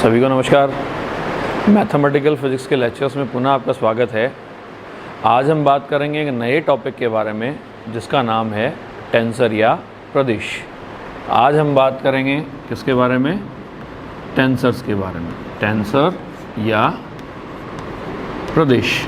सभी को नमस्कार। मैथमेटिकल फिजिक्स के लेक्चर्स में पुनः आपका स्वागत है। आज हम बात करेंगे एक नए टॉपिक के बारे में जिसका नाम है टेंसर या प्रदिश। आज हम बात करेंगे किसके बारे में? टेंसर्स के बारे में, टेंसर या प्रदिश।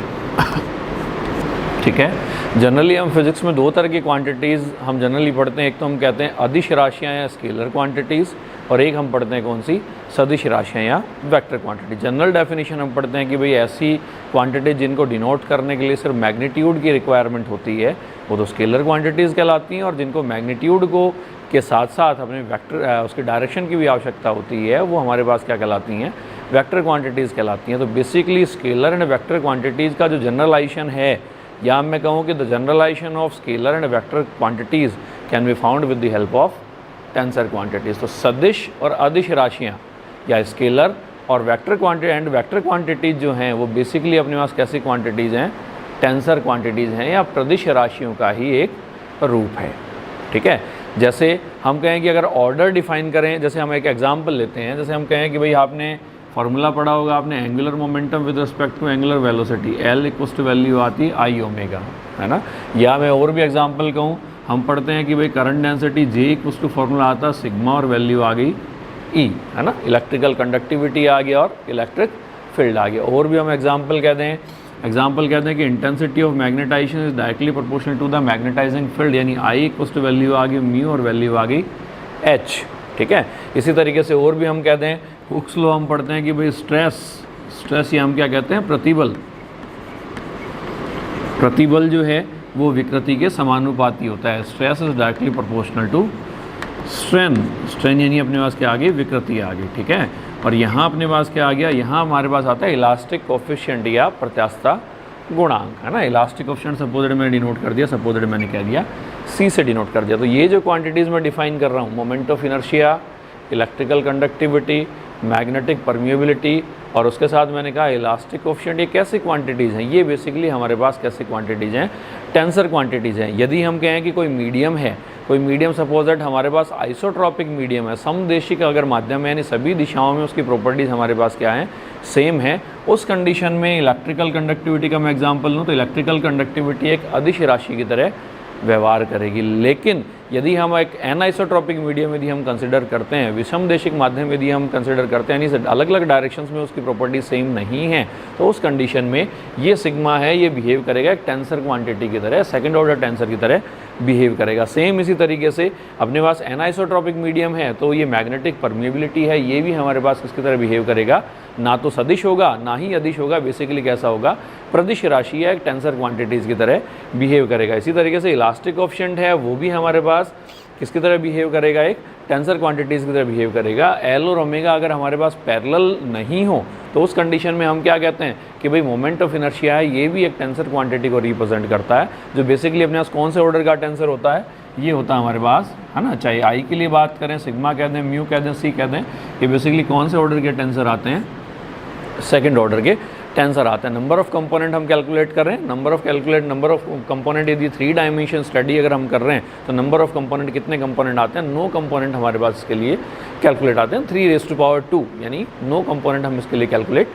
ठीक है। जनरली हम फिजिक्स में दो तरह की क्वांटिटीज़ हम जनरली पढ़ते हैं। एक तो हम कहते हैं अदिश राशियाँ या स्केलर क्वांटिटीज़, और एक हम पढ़ते हैं कौन सी? सदिश राशियाँ या वेक्टर क्वांटिटी। जनरल डेफिनेशन हम पढ़ते हैं कि भाई ऐसी क्वांटिटी जिनको डिनोट करने के लिए सिर्फ मैग्नीट्यूड की रिक्वायरमेंट होती है वो तो स्केलर क्वांटिटीज़ कहलाती हैं, और जिनको मैग्नीट्यूड को के साथ साथ अपने वेक्टर उसके डायरेक्शन की भी आवश्यकता होती है वो हमारे पास क्या कहलाती हैं? वेक्टर क्वांटिटीज़ कहलाती हैं। तो basically scalar and vector quantities का जो जनरलाइजेशन है, या मैं कहूँ कि the generalization of scalar and vector quantities can be found with the help of tensor quantities. तो सदिश और अदिश राशियाँ या स्केलर और vector quantity and vector quantities जो हैं वो बेसिकली अपने पास कैसी क्वांटिटीज़ हैं? टेंसर क्वांटिटीज़ हैं या प्रदिश राशियों का ही एक रूप है। ठीक है। जैसे हम कहें कि अगर ऑर्डर डिफाइन करें, जैसे हम एक एग्जांपल लेते हैं, जैसे हम कहें कि भाई आपने फार्मूला पढ़ा होगा आपने, angular momentum with respect to angular velocity, L equals to value आती आई ओमेगा, है ना। या मैं और भी एग्जांपल कहूँ, हम पढ़ते हैं कि भाई current density J equals to formula आता सिग्मा और वैल्यू आ गई ई, है ना। इलेक्ट्रिकल कंडक्टिविटी आ गया और इलेक्ट्रिक फील्ड आ गया। और भी हम एग्जांपल कहते हैं कि intensity of magnetization is directly proportional to the magnetizing field, यानी आई इक्वल्स टू वैल्यू आ गई म्यू और वैल्यू आ गई एच। ठीक है। इसी तरीके से और भी हम कहते हैं, हुक्स लॉ हम पढ़ते हैं कि भाई स्ट्रेस या हम क्या कहते हैं? प्रतिबल जो है वो विकृति के समानुपाती होता है। Stress is directly proportional to strain यानी अपने पास क्या आ गई? विकृति आ गई। ठीक है। और यहाँ अपने पास क्या आ गया? यहाँ हमारे पास आता है इलास्टिक कोफिशिएंट या प्रत्यास्थता गुणांक, है ना। इलास्टिक कोफिशिएंट सपोजेड मैंने डिनोट कर दिया, सपोजेड मैंने कह दिया सी से डिनोट कर दिया। तो ये जो क्वांटिटीज़ मैं डिफाइन कर रहा हूँ, moment of inertia, electrical conductivity, magnetic permeability और उसके साथ मैंने कहा इलास्टिक कोफिशिएंट, ये कैसी क्वांटिटीज़ हैं? ये बेसिकली हमारे पास कैसी क्वांटिटीज़ हैं? टेंसर क्वांटिटीज़ हैं। यदि हम कहें कि कोई मीडियम है, कोई मीडियम सपोज दैट हमारे पास आइसोट्रॉपिक मीडियम है, समदेशी का अगर माध्यम है, यानी सभी दिशाओं में उसकी प्रॉपर्टीज़ हमारे पास क्या है? सेम है। उस कंडीशन में इलेक्ट्रिकल कंडक्टिविटी का मैं एग्जांपल लूँ तो इलेक्ट्रिकल कंडक्टिविटी एक अदिश राशि की तरह व्यवहार करेगी। लेकिन यदि हम एक एनआइसोट्रॉपिक मीडियम यदि हम कंसिडर करते हैं, विषमदेशिक माध्यम यदि हम कंसिडर करते हैं, यानी अलग अलग डायरेक्शंस में उसकी प्रॉपर्टी सेम नहीं है, तो उस कंडीशन में ये सिग्मा है ये बिहेव करेगा एक टेंसर क्वांटिटी की तरह, सेकंड ऑर्डर टेंसर की तरह बिहेव करेगा। सेम इसी तरीके से अपने पास एनआइसोट्रॉपिक मीडियम है तो ये मैग्नेटिक परमिएबिलिटी है, ये भी हमारे पास किसकी तरह बिहेव करेगा? ना तो सदिश होगा ना ही अदिश होगा, बेसिकली कैसा होगा? प्रदिश राशि है, एक टेंसर क्वांटिटीज़ की तरह बिहेव करेगा। इसी तरीके से इलास्टिक कोफिशिएंट है वो भी हमारे पास किसकी तरह बिहेव करेगा? एक टेंसर क्वांटिटीज़ की तरह बिहेव करेगा। एल और ओमेगा अगर हमारे पास पैरेलल नहीं हो तो उस कंडीशन में हम क्या कहते हैं कि भाई मोमेंट ऑफ इनर्शिया है ये भी एक टेंसर क्वांटिटी को रिप्रेजेंट करता है, जो बेसिकली अपने पास कौन से ऑर्डर का टेंसर होता है? ये होता है हमारे पास, है ना। चाहे आई के लिए बात करें, सिग्मा कह दें, म्यू कह दें, सी कह दें, ये बेसिकली कौन से ऑर्डर के टेंसर आते हैं? सेकेंड ऑर्डर के टेंसर आते हैं। नंबर ऑफ कंपोनेंट हम कैलकुलेट कर रहे हैं, नंबर ऑफ कंपोनेंट यदि 3 डायमेंशन स्टडी अगर हम कर रहे हैं तो नंबर ऑफ कंपोनेंट कितने कंपोनेंट आते हैं? 9 कंपोनेंट हमारे पास इसके लिए कैलकुलेट आते हैं। 3⁻², यानी 9 कंपोनेंट हम इसके लिए कैलकुलेट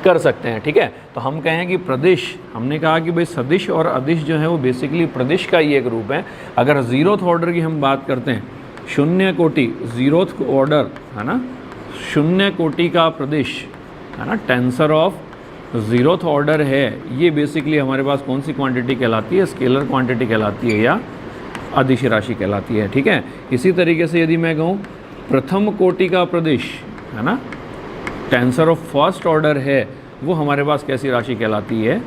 कर सकते हैं। ठीक है। तो हम कहें कि प्रदिश, हमने कहा कि भाई सदिश और अदिश जो है वो बेसिकली प्रदिश का ही एक रूप है। अगर जीरोथ ऑर्डर की हम बात करते हैं, शून्य कोटि जीरोथ ऑर्डर, है ना, शून्य कोटि का प्रदिश, है ना, टेंसर ऑफ जीरोथ ऑर्डर है, ये बेसिकली हमारे पास कौन सी क्वांटिटी कहलाती है? स्केलर क्वांटिटी कहलाती है या अदिश राशि कहलाती है। ठीक है। इसी तरीके से यदि मैं कहूँ प्रथम कोटि का प्रदिश, है ना, टेंसर ऑफ फर्स्ट ऑर्डर है, वो हमारे पास कैसी राशि कहलाती है?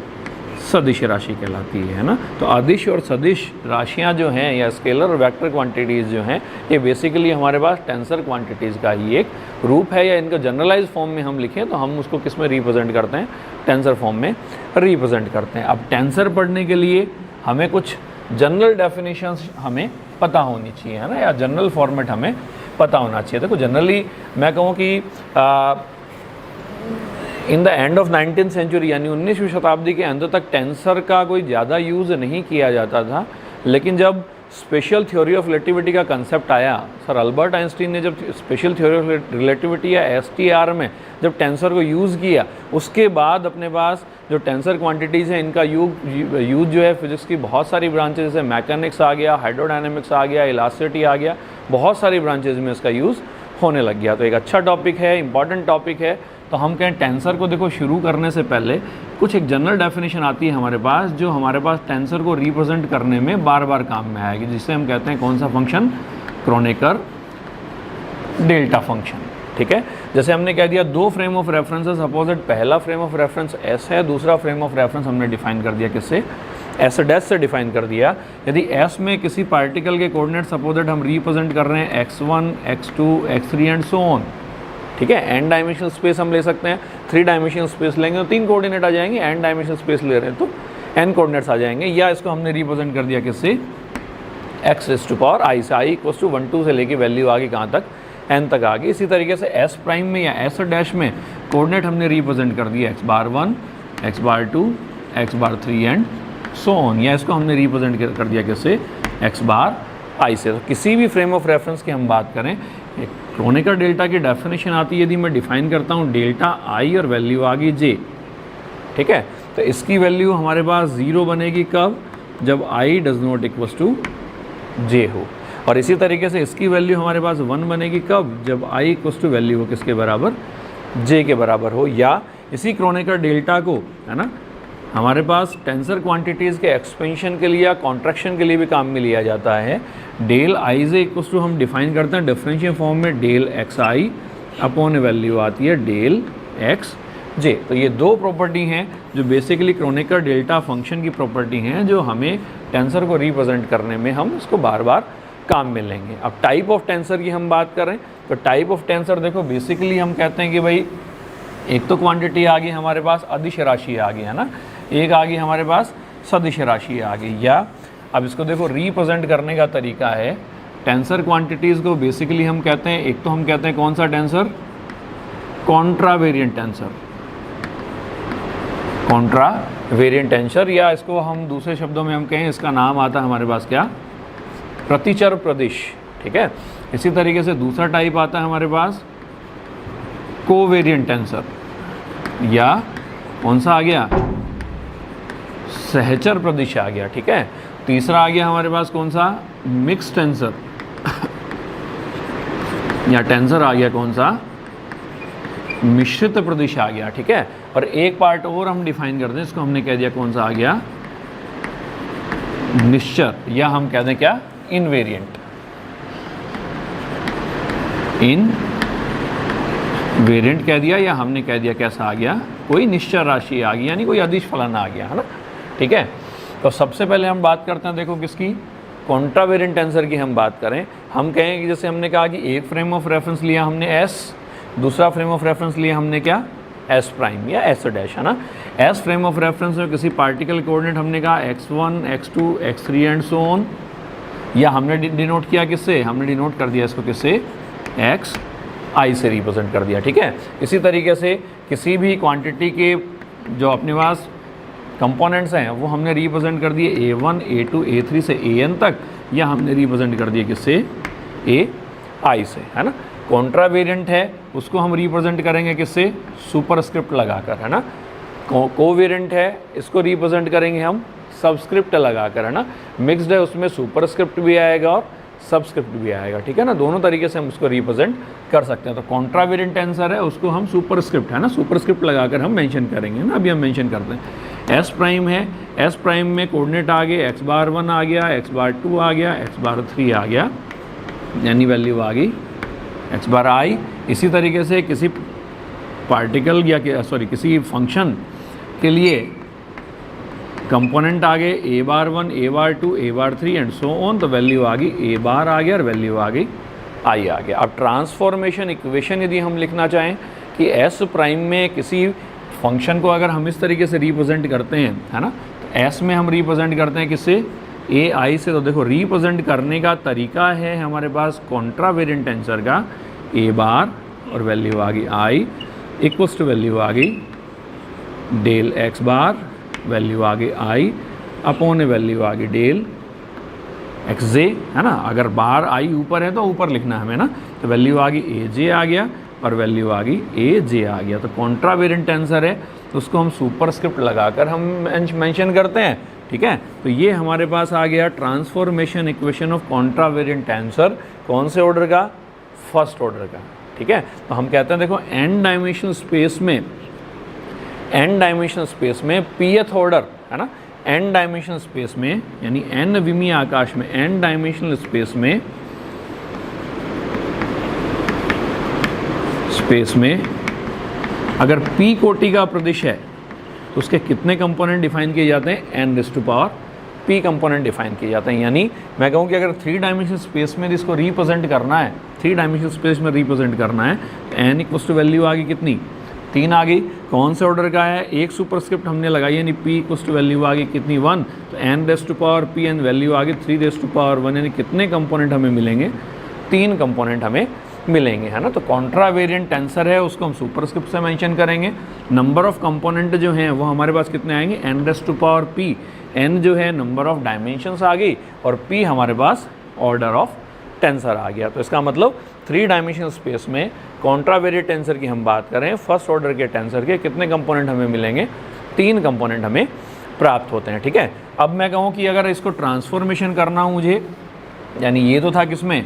सदिश राशि कहलाती है ना। तो अदिश और सदिश राशियाँ जो हैं या स्केलर और वेक्टर क्वांटिटीज़ जो हैं ये बेसिकली हमारे पास टेंसर क्वांटिटीज़ का ही एक रूप है, या इनका जनरलाइज फॉर्म में हम लिखें तो हम उसको किस में रिप्रेजेंट करते हैं? टेंसर फॉर्म में रिप्रेजेंट करते हैं। अब टेंसर पढ़ने के लिए हमें कुछ जनरल डेफिनेशंस हमें पता होनी चाहिए, है ना, या जनरल फॉर्मेट हमें पता होना चाहिए। देखो जनरली मैं कहूँ कि in the end of 19th century यानी 19वीं शताब्दी के अंत तक टेंसर का कोई ज़्यादा यूज़ नहीं किया जाता था, लेकिन जब स्पेशल थ्योरी ऑफ रिलेटिविटी का कंसेप्ट आया, सर अल्बर्ट आइंस्टीन ने जब स्पेशल थ्योरी ऑफ रिलेटिविटी या एसटीआर में जब टेंसर को यूज़ किया, उसके बाद अपने पास जो टेंसर क्वांटिटीज़ हैं इनका यूज जो है फिजिक्स की बहुत सारी ब्रांचेज, जैसे मैकेनिक्स आ गया, हाइड्रोडायनेमिक्स आ गया, इलास्टिसिटी आ गया, बहुत सारी ब्रांचेज में इसका यूज़ होने लग गया। तो एक अच्छा टॉपिक है, इंपॉर्टेंट टॉपिक है। तो हम कहें टेंसर को देखो शुरू करने से पहले कुछ एक जनरल डेफिनेशन आती है हमारे पास, जो हमारे पास टेंसर को रिप्रेजेंट करने में बार बार काम में आएगी, जिसे हम कहते हैं कौन सा फंक्शन, क्रोनेकर डेल्टा फंक्शन। ठीक है, जैसे हमने कह दिया दो फ्रेम ऑफ रेफरेंसेस अपोजिट, पहला फ्रेम ऑफ रेफरेंस एस है, दूसरा फ्रेम ऑफ रेफरेंस हमने डिफाइन कर दिया किससे, एस डैश से डिफाइन कर दिया। यदि एस में किसी पार्टिकल के कोऑर्डिनेट्स अपोजिट हम रिप्रेजेंट कर रहे हैं x1, x2, x3 and so on. ठीक है, एन डायमेंशनल स्पेस हम ले सकते हैं, 3 डायमेंशनल स्पेस लेंगे तो 3 कोऑर्डिनेट आ जाएंगे, एन डायमेंशनल स्पेस ले रहे हैं तो एन कोऑर्डिनेट्स आ जाएंगे। या इसको हमने रिप्रेजेंट कर दिया किससे, x raise to power i से, i इक्वल्स टू 1 2 से लेके वैल्यू आ गई कहाँ तक, n तक आ गई। इसी तरीके से s प्राइम में या s डैश में कोऑर्डिनेट हमने रिप्रेजेंट कर दिया x bar 1, x bar 2, x bar 3 and so on, या इसको हमने रिप्रेजेंट कर दिया किससे, x बार i से। तो किसी भी फ्रेम ऑफ रेफरेंस की हम बात करें, एक क्रोनेकर डेल्टा की डेफिनेशन आती है, यदि मैं डिफाइन करता हूँ डेल्टा i और वैल्यू आ गई j। ठीक है, तो इसकी वैल्यू हमारे पास 0 बनेगी कब, जब i does not equals to j हो। और इसी तरीके से इसकी वैल्यू हमारे पास 1 बनेगी कब, जब i इक्वल्स टू वैल्यू हो किसके बराबर, j के बराबर हो। या इसी क्रोनेकर डेल्टा को, है ना, हमारे पास टेंसर क्वांटिटीज़ के एक्सपेंशन के लिए या कॉन्ट्रैक्शन के लिए भी काम में लिया जाता है। Del I J equals to हम डिफाइन करते हैं डिफरेंशियल फॉर्म में, del x I upon value आती है डेल एक्स जे। तो ये दो प्रॉपर्टी हैं जो बेसिकली क्रोनेकर डेल्टा फंक्शन की प्रॉपर्टी हैं, जो हमें टेंसर को रिप्रेजेंट करने में हम इसको बार बार काम में लेंगे। अब टाइप ऑफ टेंसर की हम बात करें तो टाइप ऑफ टेंसर देखो बेसिकली हम कहते हैं कि भाई एक तो क्वांटिटी आ गई हमारे पास, अदिश राशि आ गई, है ना, एक आ गई हमारे पास सदिश राशि आ गई। या अब इसको देखो रिप्रेजेंट करने का तरीका है, टेंसर क्वांटिटीज़ को बेसिकली हम कहते हैं, एक तो हम कहते हैं कौन सा टेंसर, कॉन्ट्रावेरिएंट टेंसर, कॉन्ट्रावेरिएंट टेंसर, या इसको हम दूसरे शब्दों में हम कहें, इसका नाम आता है हमारे पास क्या, प्रतिचर प्रदिश। ठीक है, इसी तरीके से दूसरा टाइप आता है हमारे पास कोवेरिएंट टेंसर, या कौन सा आ गया, सहचर प्रदिश आ गया। ठीक है, तीसरा आ गया हमारे पास कौन सा, मिक्स टेंसर या टेंसर आ गया कौन सा, मिश्रित प्रदिश आ गया। ठीक है, और एक पार्ट और हम डिफाइन कर दें, इसको हमने कह दिया कौन सा आ गया, निश्चर, या हम कह दें क्या, इनवेरिएंट। इनवेरिएंट कह दिया, या हमने कह दिया कैसा आ गया, कोई निश्चर राशि आ गई, यानी कोई अदिश फलन आ गया, है ना। ठीक है, तो सबसे पहले हम बात करते हैं देखो किसकी, कॉन्ट्रावेरिएंट टेंसर की हम बात करें, हम कहें कि जैसे हमने कहा कि एक फ्रेम ऑफ रेफरेंस लिया हमने s, दूसरा फ्रेम ऑफ रेफरेंस लिया हमने क्या, s प्राइम या s डैश, है ना। s फ्रेम ऑफ रेफरेंस में किसी पार्टिकल कोऑर्डिनेट हमने कहा x1, x2, x3 and so on, या हमने डिनोट किया किससे, हमने डिनोट कर दिया इसको किससे, x i से रिप्रेजेंट कर दिया। ठीक है, इसी तरीके से किसी भी क्वांटिटी के जो अपने पास कंपोनेंट्स हैं वो हमने रिप्रेजेंट कर दिए a1, a2, a3 से an तक, या हमने रिप्रेजेंट कर दिए किससे, ai से, है ना। कॉन्ट्रावेरिएंट है उसको हम रिप्रेजेंट करेंगे किससे, सुपरस्क्रिप्ट लगाकर, है ना। कोवेरिएंट है इसको रिप्रेजेंट करेंगे हम सबस्क्रिप्ट लगाकर, है ना। मिक्स्ड है उसमें सुपरस्क्रिप्ट भी आएगा और सबस्क्रिप्ट भी आएगा। ठीक है ना, दोनों तरीके से हम उसको रिप्रेजेंट कर सकते हैं। तो कॉन्ट्रावेरिएंट टेंसर है उसको हम सुपरस्क्रिप्ट, है ना, सुपरस्क्रिप्ट लगाकर हम मेंशन करेंगे ना। अभी हम मेंशन करते हैं s प्राइम है, s प्राइम में कोऑर्डिनेट आ गए x बार 1 आ गया, x बार 2 आ गया, x बार 3 आ गया, यानी वैल्यू आ गई x बार i। इसी तरीके से किसी पार्टिकल या सॉरी किसी फंक्शन के लिए कंपोनेंट आ गए a bar 1, a bar 2, a bar 3 and so on, तो वैल्यू आ गई a बार आ गया और वैल्यू आ गई i आ गया। अब ट्रांसफॉर्मेशन इक्वेशन यदि हम लिखना चाहें कि s प्राइम में किसी फंक्शन को अगर हम इस तरीके से रिप्रेजेंट करते हैं, है ना, तो s में हम रिप्रेजेंट करते हैं किससे, a i से। तो देखो रिप्रेजेंट करने का तरीका है हमारे पास कॉन्ट्रावेरिएंट टेंसर का, a बार और वैल्यू आ गई i इक्वल्स टू वैल्यू आ गई डेल x बार, वैल्यू आ गई i अपॉन वैल्यू आ गई डेल एक्स जे, है ना। अगर बार आई ऊपर है तो ऊपर लिखना है हमें ना, तो वैल्यू आ गई ए जे आ गया और वैल्यू आ गई ए जे आ गया। तो कॉन्ट्रावेरिएंट टेंसर है तो उसको हम सुपरस्क्रिप्ट लगाकर हम मेंशन करते हैं, ठीक है। तो ये हमारे पास आ गया ट्रांसफॉर्मेशन इक्वेशन ऑफ कॉन्ट्रावेरिएंट टेंसर, कौन से ऑर्डर का, फर्स्ट ऑर्डर का, ठीक है। तो हम कहते हैं देखो n डायमेंशनल स्पेस में pth ऑर्डर, है ना, n डायमेंशनल स्पेस में यानी n विमीय आकाश में n डायमेंशनल स्पेस में अगर p कोटि का प्रदेश है तो उसके कितने कंपोनेंट डिफाइन किए जाते हैं, n⁻p कंपोनेंट डिफाइन किए जाते हैं। यानी मैं कहूँ कि अगर 3 डायमेंशनल स्पेस में इसको रिप्रेजेंट करना है, 3 डायमेंशनल स्पेस में रिप्रेजेंट करना है, तो n इक्वल्स टू वैल्यू आ गई कितनी, 3 आ गई। कौन से ऑर्डर का है, एक सुपरस्क्रिप्ट हमने लगाई यानी p इक्वल्स टू वैल्यू आ गई कितनी, 1, तो n⁻p n वैल्यू आ गई 3⁻1, यानी कितने कंपोनेंट हमें मिलेंगे, 3 कंपोनेंट हमें मिलेंगे, है ना। तो कॉन्ट्रावेरिएंट टेंसर है उसको हम सुपरस्क्रिप्ट से मेंशन करेंगे। नंबर ऑफ कंपोनेंट जो हैं वो हमारे पास कितने आएंगे, n⁻p, n जो है नंबर ऑफ डायमेंशंस आ गई और p हमारे पास ऑर्डर ऑफ टेंसर आ गया। तो इसका मतलब 3 डायमेंशनल स्पेस में कॉन्ट्रावेरिएंट टेंसर की हम बात करें, फर्स्ट ऑर्डर के टेंसर के कितने कंपोनेंट हमें मिलेंगे, 3 कंपोनेंट हमें प्राप्त होते हैं, ठीक है। अब मैं कहूँ कि अगर इसको ट्रांसफॉर्मेशन करना हो मुझे, यानी ये तो था किसमें,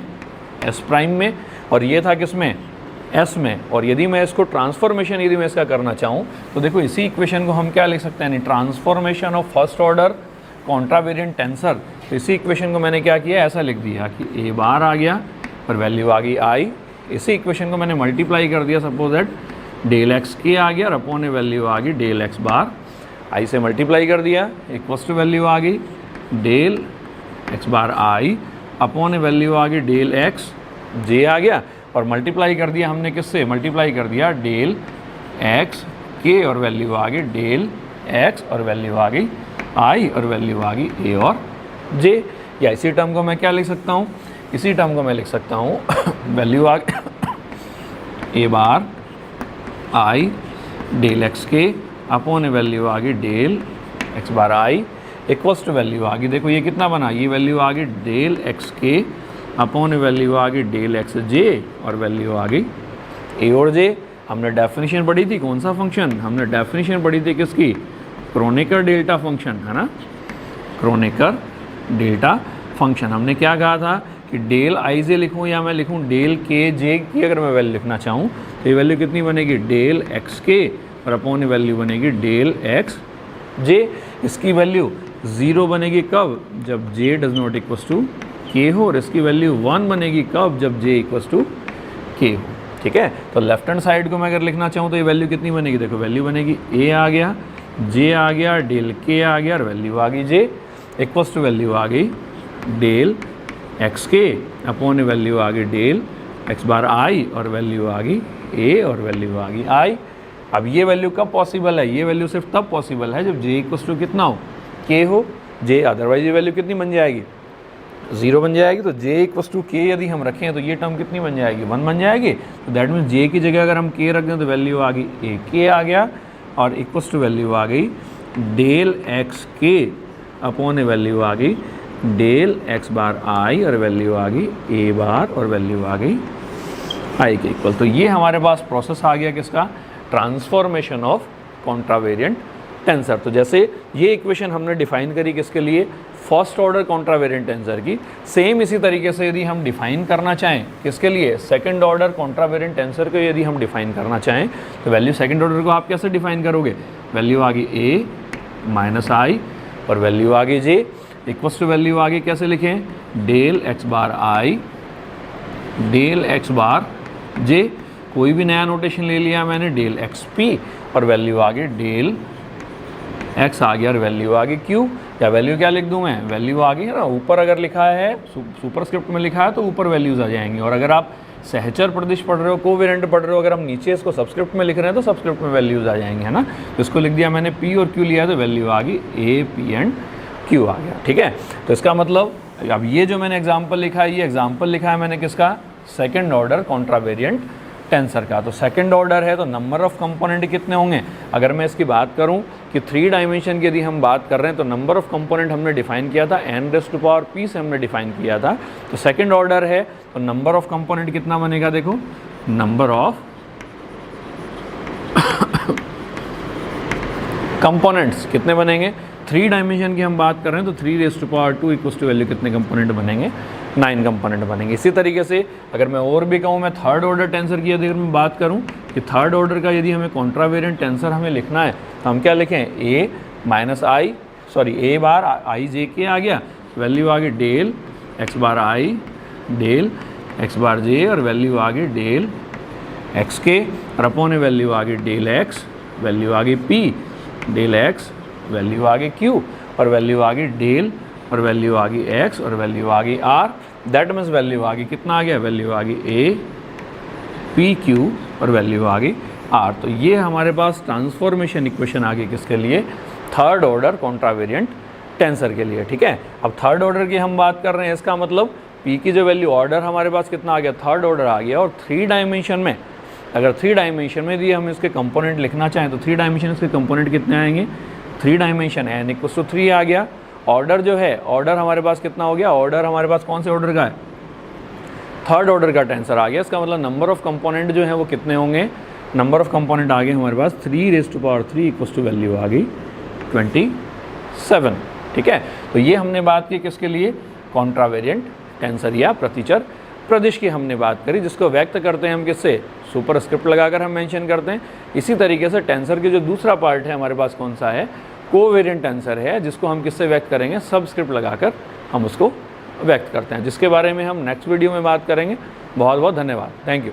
एस प्राइम में, और ये था किसमें, एस में, और यदि मैं इसको ट्रांसफॉर्मेशन यदि मैं इसका करना चाहूँ तो देखो इसी इक्वेशन को हम क्या लिख सकते हैं, यानी transformation of first order contravariant tensor. तो इसी इक्वेशन को मैंने क्या किया, ऐसा लिख दिया कि ए बार आ गया और वैल्यू आ गई आई। इसी इक्वेशन को मैंने मल्टीप्लाई कर दिया, सपोज दैट डेल एक्स के आ गया और अपॉन ए वैल्यू आ गई डेल एक्स बार, आई से मल्टीप्लाई कर दिया, इक्वल्स टू वैल्यू आ गई del x bar I, upon A value आ गई डेल एक्स जे आ गया, और मल्टीप्लाई कर दिया हमने किससे, मल्टीप्लाई कर दिया डेल एक्स के और वैल्यू आ गई डेल एक्स और वैल्यू आ गई आई और वैल्यू आ गई ए और जे। या इसी टर्म को मैं क्या लिख सकता हूँ, इसी टर्म को मैं लिख सकता हूँ वैल्यू आ गई A bar I del x के अपॉन ए वैल्यू आ गई del x bar I equals to value आ गई, देखो ये कितना बना, ये वैल्यू आ गई डेल एक्स के अपॉन वैल्यू आ गई डेल एक्स जे और वैल्यू आ गई ए और जे। हमने डेफिनेशन पढ़ी थी, कौन सा फंक्शन, हमने डेफिनेशन पढ़ी थी किसकी, क्रोनेकर डेल्टा फंक्शन, है ना, क्रोनेकर डेल्टा फंक्शन। हमने क्या कहा था कि डेल आई जे लिखूँ या मैं लिखूँ डेल के जे की, अगर मैं वैल्यू लिखना चाहूँ तो ये वैल्यू कितनी बनेगी, डेल एक्स के और अपॉन वैल्यू बनेगी डेल एक्स जे। इसकी वैल्यू 0 बनेगी कब, जब जे डज नॉट इक्वल्स टू के हो, और इसकी वैल्यू 1 बनेगी कब, जब जे इक्वल्स टू के हो, ठीक है। तो लेफ्ट हैंड साइड को मैं अगर लिखना चाहूँ तो ये वैल्यू कितनी बनेगी, देखो वैल्यू बनेगी ए आ गया, जे आ गया, डेल के आ गया और वैल्यू आ गई जे, इक्वल्स टू वैल्यू आ गई डेल एक्स के अपॉन वैल्यू आ गई डेल एक्स बार आई और वैल्यू आ गई ए और वैल्यू आ गई आई। अब ये वैल्यू कब पॉसिबल है, ये वैल्यू सिर्फ तब पॉसिबल है जब जे इक्वल्स टू कितना हो, के हो, जे, अदरवाइज ये वैल्यू कितनी बन जाएगी, 0 बन जाएगी। तो जे इक्वल्स टू के यदि हम रखें तो ये टर्म कितनी बन जाएगी, 1 बन जाएगी। तो दैट मीन्स जे की जगह अगर हम के रख दें तो वैल्यू आ गई ए के आ गया और इक्वल्स टू वैल्यू आ गई डेल एक्स के अपॉन वैल्यू आ गई डेल एक्स बार आई और वैल्यू आ गई ए बार और वैल्यू आ गई आई के इक्वल। तो ये हमारे पास प्रोसेस आ गया किसका, ट्रांसफॉर्मेशन ऑफ कॉन्ट्रावेरिएंट टेंसर। तो जैसे ये इक्वेशन हमने डिफाइन करी किसके लिए, फर्स्ट ऑर्डर कॉन्ट्रावेरिएंट टेंसर की, सेम इसी तरीके से यदि हम डिफाइन करना चाहें किसके लिए, सेकंड ऑर्डर कॉन्ट्रावेरिएंट टेंसर को यदि हम डिफाइन करना चाहें तो वैल्यू सेकंड ऑर्डर को आप कैसे डिफाइन करोगे, वैल्यू आ गई ए माइनस आई और वैल्यू आ गई जे, इक्वल्स टू वैल्यू आ गई कैसे लिखें, del x bar I del x बार जे, कोई भी नया नोटेशन ले लिया मैंने, डेल एक्स पी और वैल्यू आ गई डेल एक्स आ गया और वैल्यू आ गई क्यू, या वैल्यू क्या लिख दूँ मैं, वैल्यू आ गई है ना, ऊपर अगर लिखा है सुपरस्क्रिप्ट में लिखा है तो ऊपर वैल्यूज़ आ जाएंगी, और अगर आप सहचर प्रदिश पढ़ रहे हो, कोवेरिएंट पढ़ रहे हो, अगर हम नीचे इसको सबस्क्रिप्ट में लिख रहे हैं तो सबस्क्रिप्ट में वैल्यूज़ आ जाएंगे, है ना। तो इसको लिख दिया मैंने पी और क्यू लिया तो वैल्यू आ गई ए पी एंड क्यू आ गया, ठीक है। तो इसका मतलब अब ये जो मैंने एग्जाम्पल लिखा है, ये एग्जाम्पल लिखा है मैंने किसका, सेकेंड ऑर्डर कॉन्ट्रावेरिएंट टेंसर का। तो सेकंड ऑर्डर है तो नंबर ऑफ कंपोनेंट कितने होंगे। अगर मैं इसकी बात करूं कि 3 डायमेंशन की यदि हम बात कर रहे हैं तो नंबर ऑफ कंपोनेंट हमने डिफाइन किया था n⁻p से हमने डिफाइन किया था। तो सेकंड ऑर्डर है तो नंबर ऑफ कंपोनेंट कितना बनेगा, देखो नंबर ऑफ कंपोनेंट्स कितने बनेंगे, 3 डायमेंशन की हम बात कर रहे हैं तो 3⁻² इक्वल टू वैल्यू कितने कंपोनेंट बनेंगे, 9 कंपोनेंट बनेंगे। इसी तरीके से अगर मैं और भी कहूँ, मैं थर्ड ऑर्डर टेंसर की यदि मैं बात करूँ कि थर्ड ऑर्डर का यदि हमें कॉन्ट्रावेरिएंट टेंसर हमें लिखना है तो हम क्या लिखें, a बार आई जे के आ गया, वैल्यू आ गई del x bar I del x बार जे और वैल्यू आ गई डेल x के और अपॉन वैल्यू आ गई डेल x, वैल्यू आ गई p डेल x, वैल्यू आ गई q और वैल्यू आ गई डेल और वैल्यू आ गई x और वैल्यू आ गई r। दैट मीन्स वैल्यू आ गई कितना आ गया, वैल्यू आ गई a p q और वैल्यू आ गई r। तो ये हमारे पास ट्रांसफॉर्मेशन इक्वेशन आ गई किसके लिए, थर्ड ऑर्डर कॉन्ट्रावेरिएंट टेंसर के लिए। ठीक है, अब थर्ड ऑर्डर की हम बात कर रहे हैं, इसका मतलब p की जो वैल्यू ऑर्डर हमारे पास कितना आ गया, थर्ड ऑर्डर आ गया। और 3 डायमेंशन में, अगर 3 डायमेंशन में यदि हम इसके कंपोनेंट लिखना चाहें तो 3 डायमेंशन इसके कंपोनेंट कितने आएंगे, 3 डायमेंशन n इक्वल टू 3 आ गया। ऑर्डर जो है, ऑर्डर हमारे पास कितना हो गया, ऑर्डर हमारे पास कौन से ऑर्डर का है, थर्ड ऑर्डर का टेंसर आ गया। इसका मतलब नंबर ऑफ कंपोनेंट जो है वो कितने होंगे, नंबर ऑफ कंपोनेंट आ गए हमारे पास 3⁻³ इक्वल टू वैल्यू आ गई 27। ठीक है, तो ये हमने बात की किसके लिए, कॉन्ट्रावेरिएंट टेंसर या प्रतिचर प्रदिश की हमने बात करी, जिसको व्यक्त करते हैं हम किससे, सुपरस्क्रिप्ट लगाकर हम मेंशन करते हैं। इसी तरीके से टेंसर के जो दूसरा पार्ट है हमारे पास कौन सा है, कोवेरिएंट टेंसर है, जिसको हम किससे व्यक्त करेंगे, सबस्क्रिप्ट लगाकर हम उसको व्यक्त करते हैं, जिसके बारे में हम नेक्स्ट वीडियो में बात करेंगे। बहुत बहुत धन्यवाद, थैंक यू।